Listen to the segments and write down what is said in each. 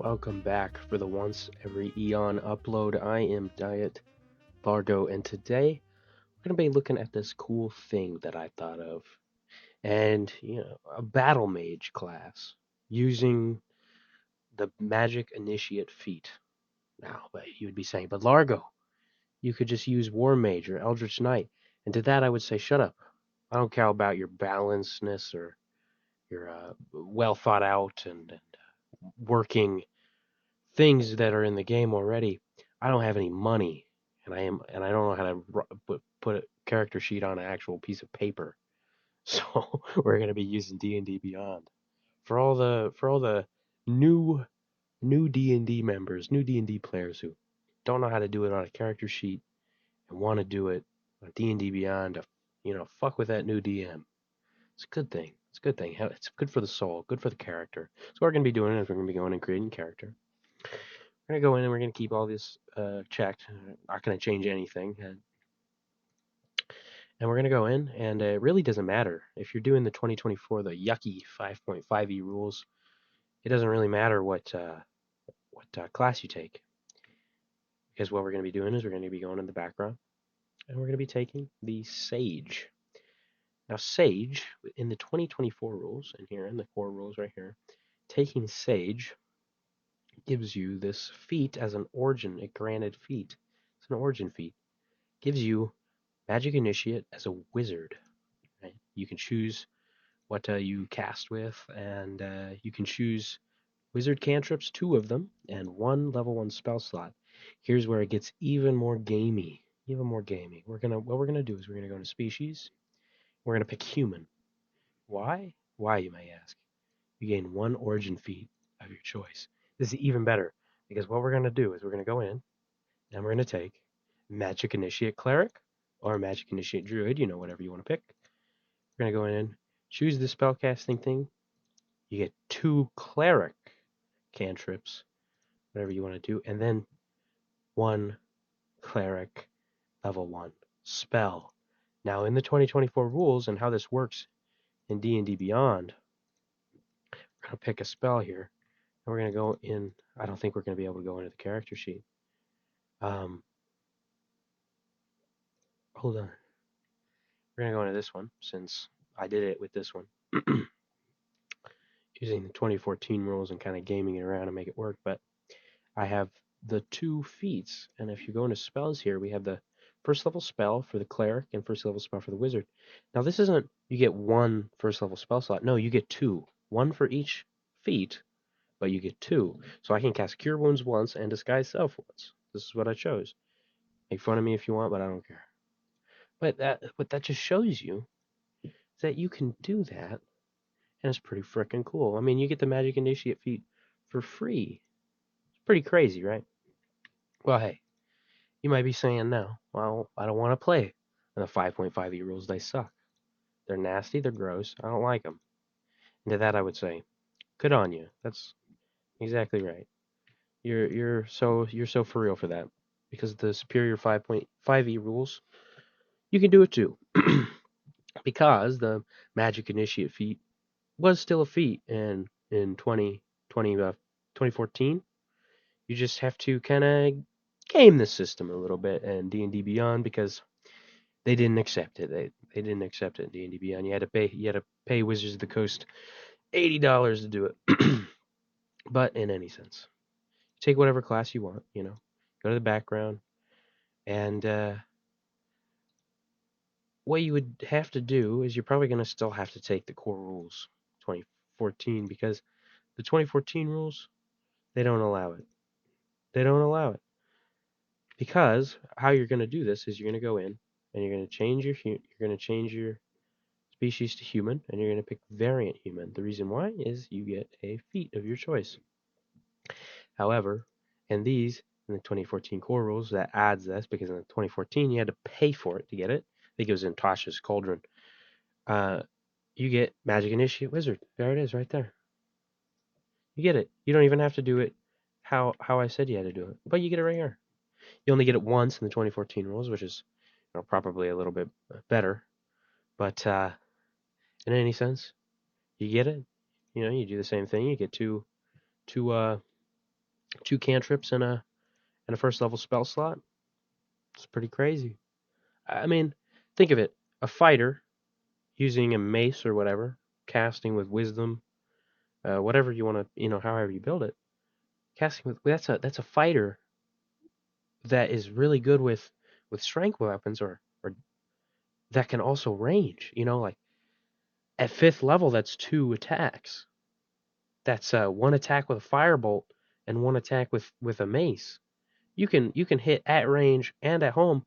Welcome back for the once every eon upload. I am Diet Largo, and today we're going to be looking at this cool thing that I thought of. And, a battle mage class using the magic initiate feat. Now, but you would be saying, but Largo, you could just use War Mage or Eldritch Knight. And to that, I would say, shut up. I don't care about your balancedness or your well thought out and working things that are in the game already. I don't have any money, and I don't know how to put a character sheet on an actual piece of paper. So we're gonna be using D&D Beyond for all the new new D&D members, new D&D players who don't know how to do it on a character sheet and want to do it on D&D Beyond to fuck with that new DM. It's a good thing. It's a good thing. It's good for the soul, good for the character. So what we're gonna be doing is we're gonna be going and creating character. We're gonna go in and we're gonna keep all this checked. Not gonna change anything, and we're gonna go in, and it really doesn't matter if you're doing the 2024, the yucky 5.5e rules. It doesn't really matter what class you take, because what we're gonna be doing is we're gonna be going in the background, and we're gonna be taking the Sage. Now, Sage in the 2024 rules, and here in the core rules right here, taking Sage gives you this feat as an origin, a granted feat. It's an origin feat. Gives you Magic Initiate as a wizard. Right? You can choose what you cast with, and you can choose wizard cantrips, two of them, and one level one spell slot. Here's where it gets even more gamey. Even more gamey. What we're gonna do is we're gonna go to species. We're gonna pick human. Why? Why, you may ask? You gain one origin feat of your choice. This is even better because what we're gonna do is we're gonna go in and we're gonna take Magic Initiate Cleric or Magic Initiate Druid, whatever you want to pick. We're going to go in, choose the spellcasting thing. You get two Cleric cantrips, whatever you want to do, and then one Cleric level 1 spell. Now, in the 2024 rules and how this works in D&D Beyond, we're going to pick a spell here, and we're going to go in. I don't think we're going to be able to go into the character sheet. Hold on. We're going to go into this one since I did it with this one. Using the 2014 rules and kind of gaming it around to make it work, but I have the two feats, and if you go into spells here, we have the first level spell for the cleric and first level spell for the wizard. Now this isn't you get one first level spell slot. No, you get two. One for each feat, but you get two. So I can cast Cure Wounds once and Disguise Self once. This is what I chose. Make fun of me if you want, but I don't care. But that just shows you that you can do that, and it's pretty freaking cool. I mean, you get the Magic Initiate feat for free. It's pretty crazy, right? Well, hey, you might be saying now, well, I don't want to play. And the 5.5e rules, they suck. They're nasty, they're gross, I don't like them. And to that I would say, good on you. That's exactly right. You're so for real for that. Because the superior 5.5e rules, you can do it too. Because the Magic Initiate feat was still a feat in 2014. You just have to kind of game the system a little bit and D&D Beyond because they didn't accept it. They didn't accept it in D&D Beyond. You had to pay Wizards of the Coast $80 to do it. But in any sense, take whatever class you want. Go to the background, and what you would have to do is you're probably going to still have to take the core rules 2014 because the 2014 rules they don't allow it. They don't allow it. Because how you're going to do this is you're going to go in and you're going to change your species to human, and you're going to pick variant human. The reason why is you get a feat of your choice. However, in the 2014 core rules, that adds this because in the 2014 you had to pay for it to get it. I think it was in Tasha's Cauldron. You get Magic Initiate Wizard. There it is, right there. You get it. You don't even have to do it how I said you had to do it, but you get it right here. You only get it once in the 2014 rules, which is probably a little bit better. But in any sense, you get it. You do the same thing. You get two 2 cantrips and a first level spell slot. It's pretty crazy. I mean, think of it. A fighter using a mace or whatever, casting with wisdom, whatever you want to, however you build it. Casting with that's a fighter that is really good with strength weapons or that can also range. Like at 5th level, that's 2 attacks. That's 1 attack with a firebolt and 1 attack with a mace. You can hit at range and at home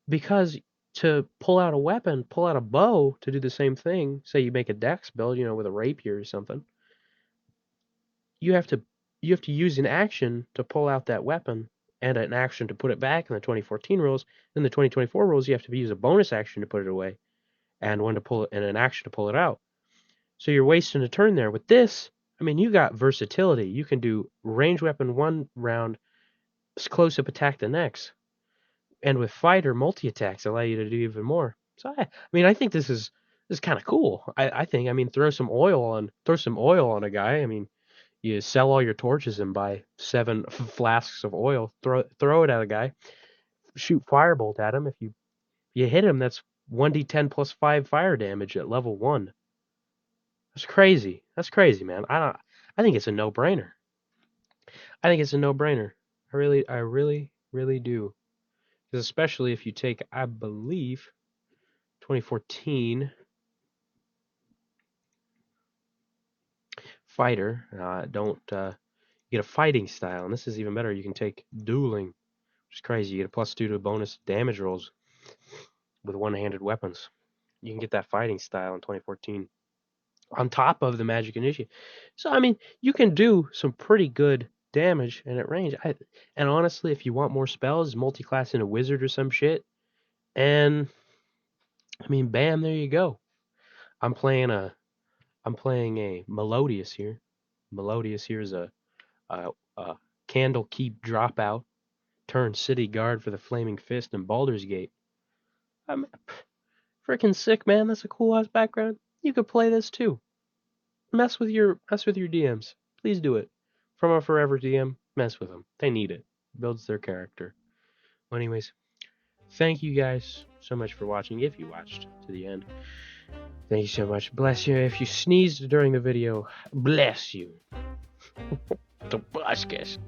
because to pull out a weapon, pull out a bow to do the same thing. Say you make a dex build, with a rapier or something. You have to you have to use an action to pull out that weapon and an action to put it back in the 2014 rules. In the 2024 rules, you have to use a bonus action to put it away and one to pull it and an action to pull it out. So you're wasting a turn there. With this, I mean, you got versatility. You can do range weapon 1 round, close up attack the next. And with fighter, multi attacks allow you to do even more. So I think this is kind of cool. I think throw some oil on a guy. I mean, you sell all your torches and buy 7 flasks of oil. Throw it at a guy. Shoot firebolt at him. If you hit him, that's 1d10 plus 5 fire damage at level 1. That's crazy. That's crazy, man. I think it's a no-brainer. I think it's a no-brainer. I really, really do. Because especially if you take, I believe, 2014 fighter, don't get a fighting style, and this is even better. You can take dueling, which is crazy. You get a +2 to bonus damage rolls with one-handed weapons. You can get that fighting style in 2014 on top of the magic initiate. So you can do some pretty good damage and at range. And honestly, if you want more spells, multi-class in a wizard or some shit, and bam, there you go. I'm playing a Melodious here. Melodious here is a Candle Keep Dropout, turn City Guard for the Flaming Fist and Baldur's Gate. I'm freaking sick, man. That's a cool ass background. You could play this too. Mess with your DMs. Please do it. From a forever DM, mess with them. They need it. Builds their character. Well, anyways, thank you guys so much for watching. If you watched to the end, thank you so much. Bless you. If you sneezed during the video, bless you. The podcast.